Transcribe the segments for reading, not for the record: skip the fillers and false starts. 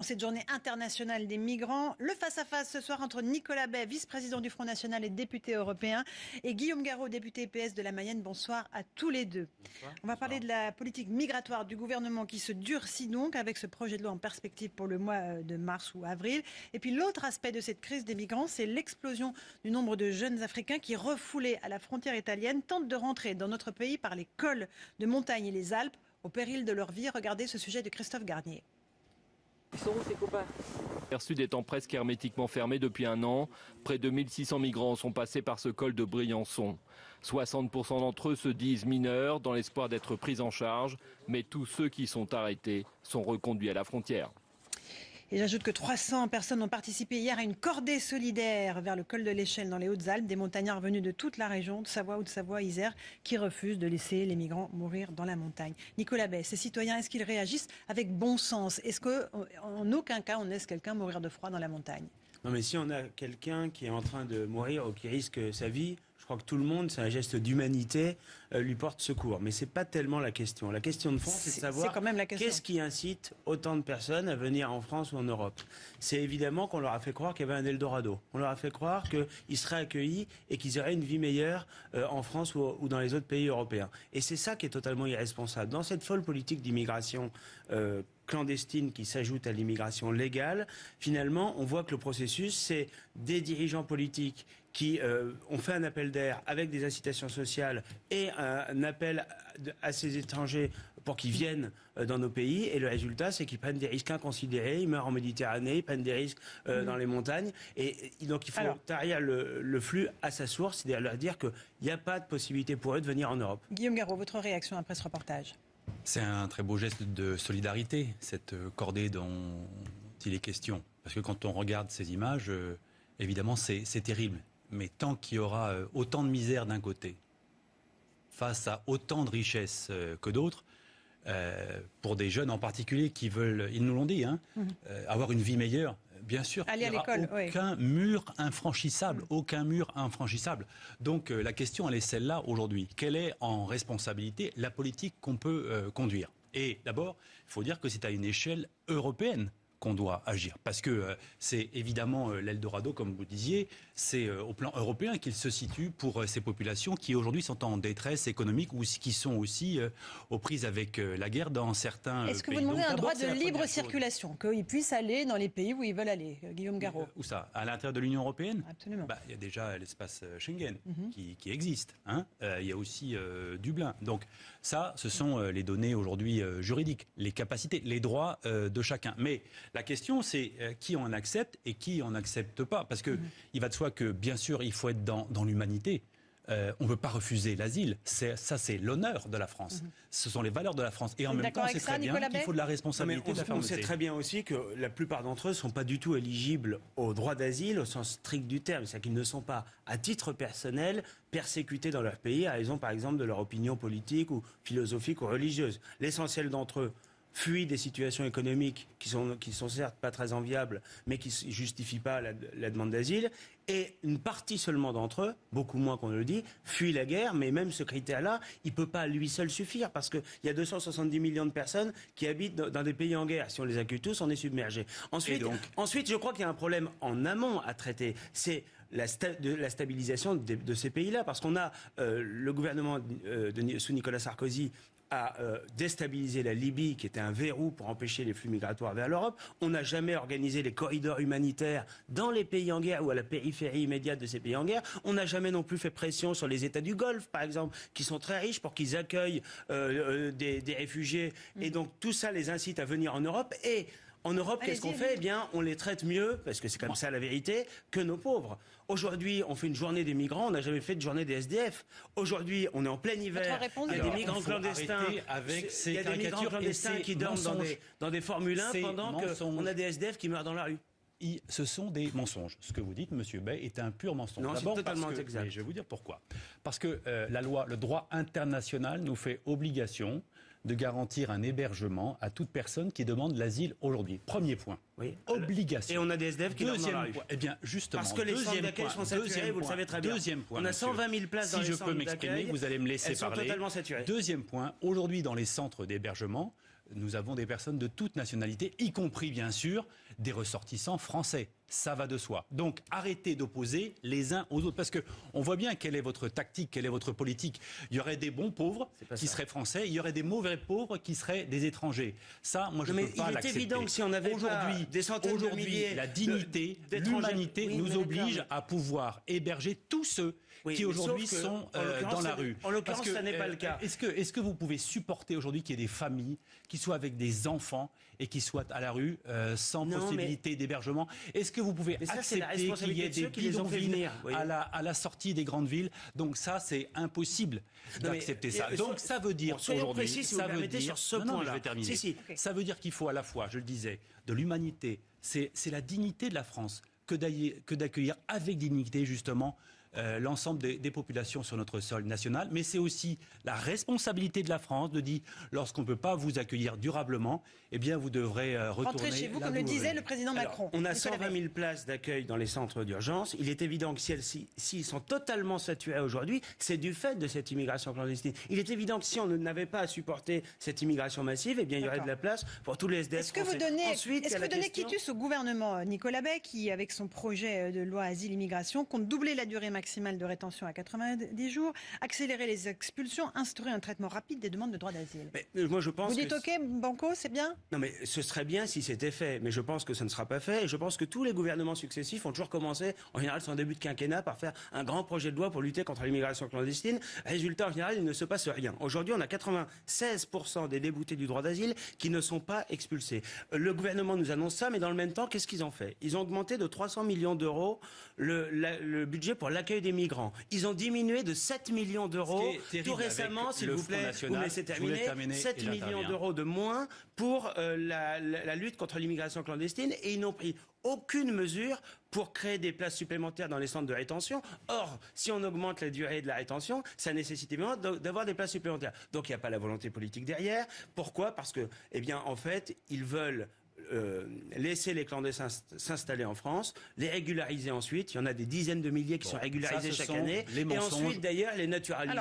cette journée internationale des migrants. Le face-à-face ce soir entre Nicolas Bay, vice-président du Front National et député européen, et Guillaume Garot, député PS de la Mayenne. Bonsoir à tous les deux. Bonsoir. On va parler de la politique migratoire du gouvernement qui se durcit donc avec ce projet de loi en perspective pour le mois de mars ou avril. Et puis l'autre aspect de cette crise des migrants, c'est l'explosion du nombre de jeunes Africains qui, refoulés à la frontière italienne, tentent de rentrer dans notre pays par les cols de montagne et les Alpes au péril de leur vie. Regardez ce sujet de Christophe Garnier. Ils sont où ces copains ? L'air sud étant presque hermétiquement fermé depuis un an, près de 1600 migrants sont passés par ce col de Briançon. 60% d'entre eux se disent mineurs dans l'espoir d'être pris en charge, mais tous ceux qui sont arrêtés sont reconduits à la frontière. Et j'ajoute que 300 personnes ont participé hier à une cordée solidaire vers le col de l'Échelle dans les Hautes-Alpes. Des montagnards venus de toute la région, de Savoie, Haute-Savoie, Isère, qui refusent de laisser les migrants mourir dans la montagne. Nicolas Bay, ces citoyens, est-ce qu'ils réagissent avec bon sens ? Est-ce qu'en aucun cas on laisse quelqu'un mourir de froid dans la montagne ? Non, mais si on a quelqu'un qui est en train de mourir ou qui risque sa vie, je crois que tout le monde, c'est un geste d'humanité, lui porte secours. Mais c'est pas tellement la question. La question de fond, c'est de savoir qu'est-ce qui incite autant de personnes à venir en France ou en Europe. C'est évidemment qu'on leur a fait croire qu'il y avait un Eldorado. On leur a fait croire qu'ils seraient accueillis et qu'ils auraient une vie meilleure en France ou dans les autres pays européens. Et c'est ça qui est totalement irresponsable. Dans cette folle politique d'immigration clandestine qui s'ajoute à l'immigration légale, finalement, on voit que le processus, c'est des dirigeants politiques qui ont fait un appel d'air avec des incitations sociales et un appel à ces étrangers pour qu'ils viennent dans nos pays. Et le résultat, c'est qu'ils prennent des risques inconsidérés, ils meurent en Méditerranée, ils prennent des risques dans les montagnes. Et donc, il faut tarir le flux à sa source, c'est-à-dire leur dire qu'il n'y a pas de possibilité pour eux de venir en Europe. Guillaume Garot, votre réaction après ce reportage ? C'est un très beau geste de solidarité, cette cordée dont il est question. Parce que quand on regarde ces images, évidemment, c'est terrible. Mais tant qu'il y aura autant de misère d'un côté, face à autant de richesses que d'autres, pour des jeunes en particulier qui veulent, ils nous l'ont dit, avoir une vie meilleure, bien sûr, il n'y aura aucun mur infranchissable, Donc la question, elle est celle-là aujourd'hui. Quelle est en responsabilité la politique qu'on peut conduire ? Et d'abord, il faut dire que c'est à une échelle européenne qu'on doit agir. Parce que c'est évidemment l'Eldorado, comme vous disiez, c'est au plan européen qu'il se situe pour ces populations qui aujourd'hui sont en détresse économique ou qui sont aussi aux prises avec la guerre dans certains pays. Est-ce que vous demandez un droit de libre circulation, qu'ils puissent aller dans les pays où ils veulent aller, Guillaume Garot ? Où ça ? À l'intérieur de l'Union européenne ? Absolument. Il y a déjà l'espace Schengen qui existe. Il y a aussi Dublin. Donc ça, ce sont les données aujourd'hui juridiques, les capacités, les droits de chacun. Mais la question, c'est qui en accepte et qui en accepte pas. Parce que il va de soi que, bien sûr, il faut être dans l'humanité. On ne peut pas refuser l'asile. Ça, c'est l'honneur de la France. Ce sont les valeurs de la France. Et en même temps, c'est très bien qu'il faut de la responsabilité de la fermeté. On sait très bien aussi que la plupart d'entre eux ne sont pas du tout éligibles au droit d'asile au sens strict du terme. C'est-à-dire qu'ils ne sont pas, à titre personnel, persécutés dans leur pays à raison, par exemple, de leur opinion politique ou philosophique ou religieuse. L'essentiel d'entre eux fuient des situations économiques qui sont certes pas très enviables, mais qui ne justifient pas la demande d'asile. Et une partie seulement d'entre eux, beaucoup moins qu'on ne le dit, fuient la guerre. Mais même ce critère-là, il ne peut pas à lui seul suffire. Parce qu'il y a 270 millions de personnes qui habitent dans des pays en guerre. Si on les accueille tous, on est submergé. Ensuite, je crois qu'il y a un problème en amont à traiter. C'est la stabilisation de ces pays-là. Parce qu'on a le gouvernement sous Nicolas Sarkozy a déstabilisé la Libye, qui était un verrou pour empêcher les flux migratoires vers l'Europe. On n'a jamais organisé les corridors humanitaires dans les pays en guerre ou à la périphérie immédiate de ces pays en guerre. On n'a jamais non plus fait pression sur les États du Golfe, par exemple, qui sont très riches pour qu'ils accueillent des réfugiés. Et donc tout ça les incite à venir en Europe. Et en Europe, qu'est-ce qu'on fait ? Eh bien, on les traite mieux, parce que c'est comme ça la vérité, que nos pauvres. Aujourd'hui, on fait une journée des migrants, on n'a jamais fait de journée des SDF. Aujourd'hui, on est en plein hiver, il y a des migrants clandestins, qui dorment dans des Formule 1 pendant qu'on a des SDF qui meurent dans la rue. Ce sont des mensonges. Ce que vous dites, Monsieur Bay, est un pur mensonge. Non, c'est totalement exact. Mais je vais vous dire pourquoi. Parce que la loi, le droit international nous fait obligation de garantir un hébergement à toute personne qui demande l'asile aujourd'hui. Premier point. Oui. Obligation. Et on a des SDF qui dorment dans la rue. Eh bien, justement. Parce que les centres d'accueil sont saturés, vous le savez très bien. Deuxième point. On a 120 000 places dans les centres d'accueil. Si je peux m'exprimer, vous allez me laisser parler. Elles sont totalement saturées. Deuxième point. Aujourd'hui, dans les centres d'hébergement, nous avons des personnes de toute nationalité, y compris bien sûr des ressortissants français. Ça va de soi. Donc arrêtez d'opposer les uns aux autres. Parce qu'on voit bien quelle est votre tactique, quelle est votre politique. Il y aurait des bons pauvres qui seraient français, il y aurait des mauvais pauvres qui seraient des étrangers. Ça, moi je ne peux pas l'accepter. Il est évident que si on avait des centaines de milliers la dignité, l'humanité nous oblige à pouvoir héberger tous ceux qui aujourd'hui sont dans la rue. En l'occurrence, ça n'est pas le cas. Est-ce que vous pouvez supporter aujourd'hui qu'il y ait des familles qui soient avec des enfants et qui soient à la rue sans possibilité d'hébergement? Est-ce que vous pouvez accepter qu'il y ait des bidonvilles à la sortie des grandes villes? Donc ça, c'est impossible d'accepter ça. Donc ça veut dire aujourd'hui, ça veut dire, sur ce point-là, je vais terminer. Ça veut dire qu'il faut à la fois, je le disais, de l'humanité. C'est la dignité de la France que d'accueillir avec dignité justement l'ensemble des populations sur notre sol national, mais c'est aussi la responsabilité de la France de dire, lorsqu'on ne peut pas vous accueillir durablement, eh bien vous devrez retourner rentrez chez vous, comme le disait le président Macron. On a 120 000 places d'accueil dans les centres d'urgence. Il est évident que s'ils sont totalement saturés aujourd'hui, c'est du fait de cette immigration clandestine. Il est évident que si on n'avait pas à supporter cette immigration massive, eh bien il y aurait de la place pour tous les SDF français. Est-ce que vous donnez quitus au gouvernement Nicolas Bay, qui, avec son projet de loi Asile-Immigration, compte doubler la durée maximale de rétention à 90 jours, accélérer les expulsions, instaurer un traitement rapide des demandes de droit d'asile? Moi, je pense vous dites OK, Banco, c'est bien? Non, mais ce serait bien si c'était fait. Mais je pense que ça ne sera pas fait. Et je pense que tous les gouvernements successifs ont toujours commencé, en général, sur un début de quinquennat, par faire un grand projet de loi pour lutter contre l'immigration clandestine. Résultat, en général, il ne se passe rien. Aujourd'hui, on a 96% des déboutés du droit d'asile qui ne sont pas expulsés. Le gouvernement nous annonce ça, mais dans le même temps, qu'est-ce qu'ils ont fait? Ils ont augmenté de 300 millions d'euros le budget pour l'accueil des migrants. Ils ont diminué de 7 millions d'euros tout récemment, s'il vous plaît, vous me laissez terminer, 7 millions d'euros de moins pour la lutte contre l'immigration clandestine, et ils n'ont pris aucune mesure pour créer des places supplémentaires dans les centres de rétention. Or, si on augmente la durée de la rétention, ça nécessite évidemment d'avoir des places supplémentaires. Donc il n'y a pas la volonté politique derrière. Pourquoi? Parce que, eh bien, en fait, ils veulent laisser les clandestins s'installer en France, les régulariser ensuite. Il y en a des dizaines de milliers qui sont régularisés chaque année. Et ensuite, d'ailleurs, les naturaliser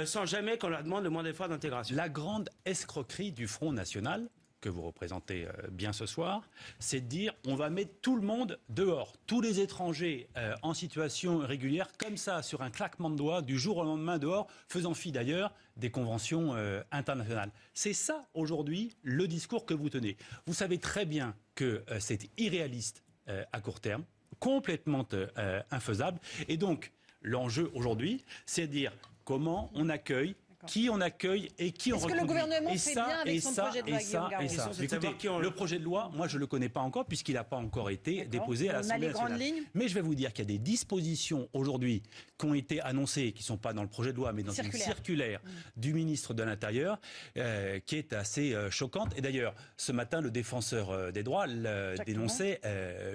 sans jamais qu'on leur demande le moins d'efforts d'intégration. La grande escroquerie du Front National, que vous représentez bien ce soir, c'est de dire on va mettre tout le monde dehors, tous les étrangers en situation régulière, comme ça, sur un claquement de doigts, du jour au lendemain dehors, faisant fi d'ailleurs des conventions internationales. C'est ça, aujourd'hui, le discours que vous tenez. Vous savez très bien que c'est irréaliste à court terme, complètement infaisable. Et donc, l'enjeu aujourd'hui, c'est de dire comment on accueille, qui on accueille et qui on reconduit. Est-ce que le gouvernement fait bien avec son projet de loi, Guillaume Garot ? Écoutez, le projet de loi, moi je ne le connais pas encore puisqu'il n'a pas encore été déposé à l'Assemblée nationale. Mais je vais vous dire qu'il y a des dispositions aujourd'hui qui ont été annoncées, qui ne sont pas dans le projet de loi, mais dans une circulaire du ministre de l'Intérieur, qui est assez choquante. Et d'ailleurs, ce matin, le défenseur des droits le dénonçait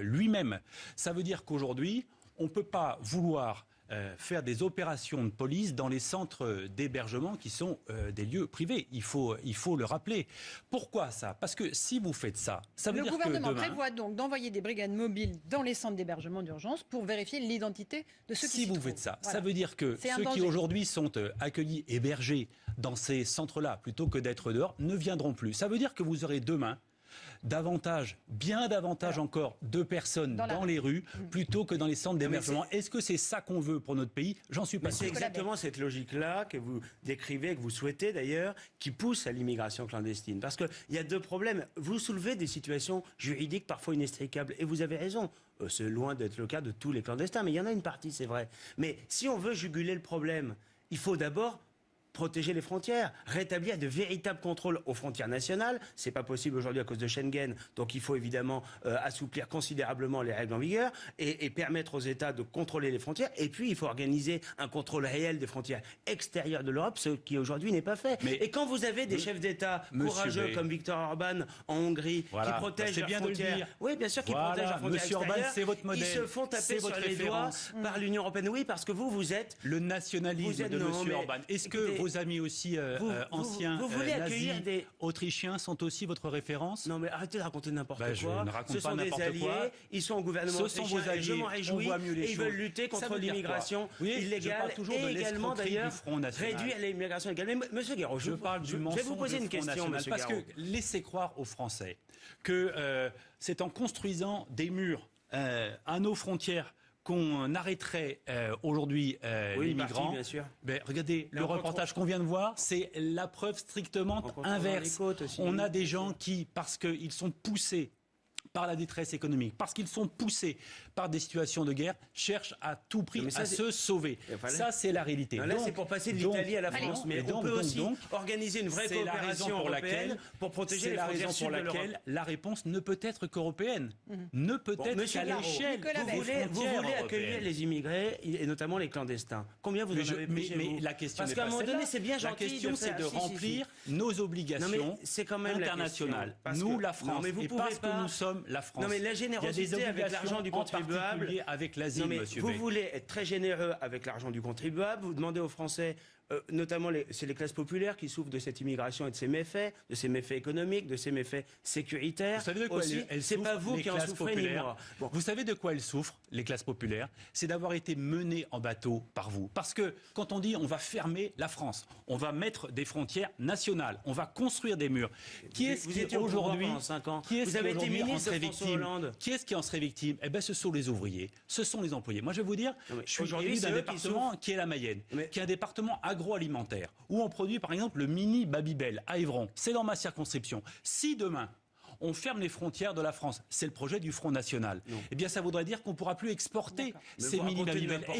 lui-même. Ça veut dire qu'aujourd'hui, on ne peut pas vouloir faire des opérations de police dans les centres d'hébergement qui sont des lieux privés. Il faut le rappeler. Pourquoi ça? Parce que si vous faites ça, ça veut dire que demain... Le gouvernement prévoit donc d'envoyer des brigades mobiles dans les centres d'hébergement d'urgence pour vérifier l'identité de ceux qui s'y trouvent. Si vous faites ça, ça veut dire que ceux qui aujourd'hui sont accueillis, hébergés dans ces centres-là, plutôt que d'être dehors, ne viendront plus. Ça veut dire que vous aurez demain bien davantage encore de personnes dans les rues plutôt que dans les centres d'hébergement. Est-ce que c'est ça qu'on veut pour notre pays? J'en suis pas sûr. C'est exactement cette logique-là que vous décrivez, que vous souhaitez d'ailleurs, qui pousse à l'immigration clandestine. Parce qu'il y a deux problèmes. Vous soulevez des situations juridiques parfois inextricables. Et vous avez raison. C'est loin d'être le cas de tous les clandestins. Mais il y en a une partie, c'est vrai. Mais si on veut juguler le problème, il faut d'abord protéger les frontières, rétablir de véritables contrôles aux frontières nationales. C'est pas possible aujourd'hui à cause de Schengen, donc il faut évidemment assouplir considérablement les règles en vigueur et permettre aux États de contrôler les frontières. Et puis il faut organiser un contrôle réel des frontières extérieures de l'Europe, ce qui aujourd'hui n'est pas fait. Et quand vous avez des chefs d'État courageux comme Viktor Orban en Hongrie, qui protègent leurs frontières, oui bien sûr, qui protègent leurs frontières extérieures, c'est votre modèle. Ils se font taper sur les doigts par l'Union européenne. Oui, parce que vous êtes le nationalisme de M. Orban. Est-ce que vos amis aussi anciens vous voulez accueillir nazis des autrichiens sont aussi votre référence? Non mais arrêtez de raconter n'importe Ben, je quoi. ne raconte Ce pas sont des n'importe alliés, quoi. ils sont au gouvernement Ce sont vos autrichien et je alliés, m'en on réjouis. voit mieux les Et ils veulent choses. lutter Ça contre veut dire quoi? l'immigration Oui, je illégale parle toujours de et également l'escroquerie d'ailleurs du Front National. réduire l'immigration illégale. Mais Monsieur Guéraud, Je parle du je mensonge vais vous poser du une Front question, National, Monsieur parce Guéraud. que laissez croire aux Français que c'est en construisant des murs à nos frontières qu'on arrêterait aujourd'hui Oui, les une partie, migrants. bien sûr. Ben, regardez, Là, le on reportage qu'on vient de voir, c'est la preuve strictement contrôlant inverse. les côtes aussi. On a des gens qui, parce qu'ils sont poussés par la détresse économique, parce qu'ils sont poussés par des situations de guerre, cherchent à tout prix Non, mais ça, à c'est- se sauver. Enfin, là- Ça, c'est la réalité. Non, là, Donc- c'est pour passer de donc- l'Italie à la France. Mais on peut aussi organiser une vraie c'est la raison coopération pour européenne laquelle, pour protéger c'est les la frontières raison sud pour de l'Europe. laquelle la réponse ne peut être qu'européenne. Ne peut Bon, être Monsieur qu'à Guéraud, l'échelle Nicolas des Bay. Vous frontières voulez accueillir européennes. les immigrés et notamment les clandestins. Combien vous en avez pris chez vous? la question Parce n'est qu'à un pas moment donné, celle-là. c'est bien La gentil question, c'est faire- de si, si, si. remplir nos Non, mais obligations c'est quand même la internationales. question, parce Nous, que- la Non, France, mais vous et pouvez parce pas- que nous sommes la France. Non, mais la Il y a des générosité avec l'argent obligations, du en contribuable. particulier avec l'asile, Non, mais monsieur vous Bay. voulez être très généreux avec l'argent du contribuable, vous demandez aux Français, notamment c'est les classes populaires qui souffrent de cette immigration et de ses méfaits économiques, de ses méfaits sécuritaires. Vous savez de quoi aussi. elles C'est pas souffrent, vous les qui en classes souffrez ni populaires. moi. Bon. Vous savez de quoi elles souffrent, les classes populaires? C'est d'avoir été menées en bateau par vous. Parce que quand on dit on va fermer la France, on va mettre des frontières nationales, on va construire des murs. Qui est-ce Vous qui étiez au pouvoir aujourd'hui, pendant 5 ans. qui est-ce Vous avez qui été aujourd'hui en ministre de serait François victime? Hollande. Qui est-ce qui en serait victime? Eh ben, ce sont les ouvriers, ce sont les employés. Moi, je vais vous dire, Non, mais je suis aujourd'hui, élu c'est d'un eux qui département souffrent. qui est la Mayenne, Mais- qui est un département agroalimentaire, où on produit par exemple le mini Babybel à Évron. C'est dans ma circonscription. Si demain, on ferme les frontières de la France, c'est le projet du Front National, eh bien ça voudrait dire qu'on ne pourra plus exporter Mais ces vous mini racontez Babybel. n'importe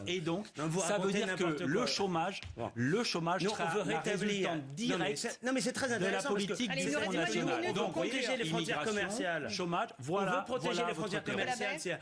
Et donc, quoi. Non, vous ça veut racontez dire n'importe que quoi. le chômage Bon. sera Non, on veut la rétablir. résultante directe Non, mais c'est très de la intéressant parce que politique Allez, du il nous Front reste moins d'une National. minute, Donc, on peut protéger les frontières immigration, commerciales. chômage, On voilà. veut protéger voilà les frontières votre théorie. commerciales,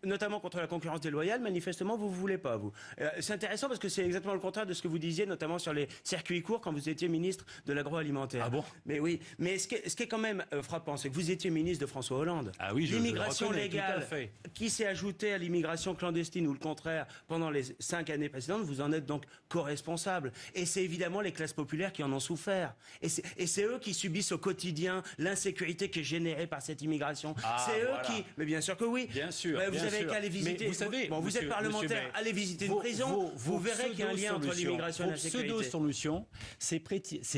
notamment contre la concurrence déloyale. Manifestement, vous ne voulez pas, vous. C'est intéressant parce que c'est exactement le contraire de ce que vous disiez, notamment sur les circuits courts quand vous étiez ministre de l'agroalimentaire. Ah bon? Mais oui. Mais ce qui est quand même frappant, c'est que vous étiez ministre de François Hollande. Ah oui, je le l'immigration reconnais, tout à légale fait. qui s'est ajoutée à l'immigration clandestine ou le contraire pendant les 5 années précédentes, vous en êtes donc co-responsable. Et c'est évidemment les classes populaires qui en ont souffert. Et c'est eux qui subissent au quotidien l'insécurité qui est générée par cette immigration. Ah, c'est eux voilà. qui... Mais bien sûr que oui. Bien sûr. Ouais, vous bien avez sûr. qu'à aller visiter... Mais vous savez, bon, vous monsieur- êtes parlementaire, monsieur Bay, allez visiter une vos- prison, vous verrez qu'il y a un lien entre pseudo-solutions, l'immigration et la vos sécurité. pseudo-solutions, c'est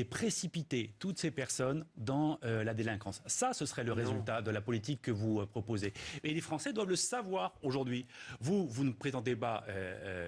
précipiter toutes ces personnes dans la délinquance. Ça, ce serait le résultat de la politique que vous proposez. Et les Français doivent le savoir aujourd'hui. Vous ne prétendez pas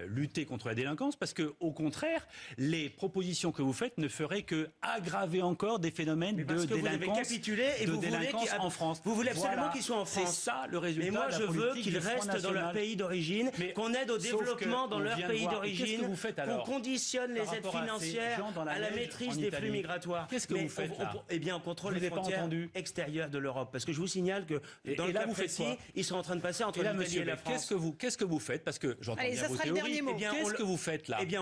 lutter contre la délinquance parce que, au contraire, les propositions que vous faites ne feraient que aggraver encore des phénomènes Mais de parce que vous avez délinquance, capitulé et de vous voulez délinquance qu'ils- en France. Vous voulez absolument Voilà. qu'ils soient en France. C'est ça le résultat Mais moi, de la je veux politique qu'ils du Front restent dans leur National. pays d'origine, Mais qu'on aide au sauf développement que dans on leur vient de pays voir. Et qu'est-ce d'origine, que vous faites qu'on alors conditionne les par aides rapport à ces financières gens dans la à la neige maîtrise en des Italie? flux migratoires. Qu'est-ce que Mais vous faites là? Eh bien, on contrôle Je les vous ai pas frontières entendu. extérieures de l'Europe. Parce que je vous signale que dans Et le là, cas vous faites précis, quoi? ils sont en train de passer entre Et là, l'Italie monsieur et la Bay, France. qu'est-ce que vous faites? Parce que j'entends Allez, bien ça vos sera le théories. dernier mot. Eh bien, Qu'est-ce que vous faites là? Eh bien,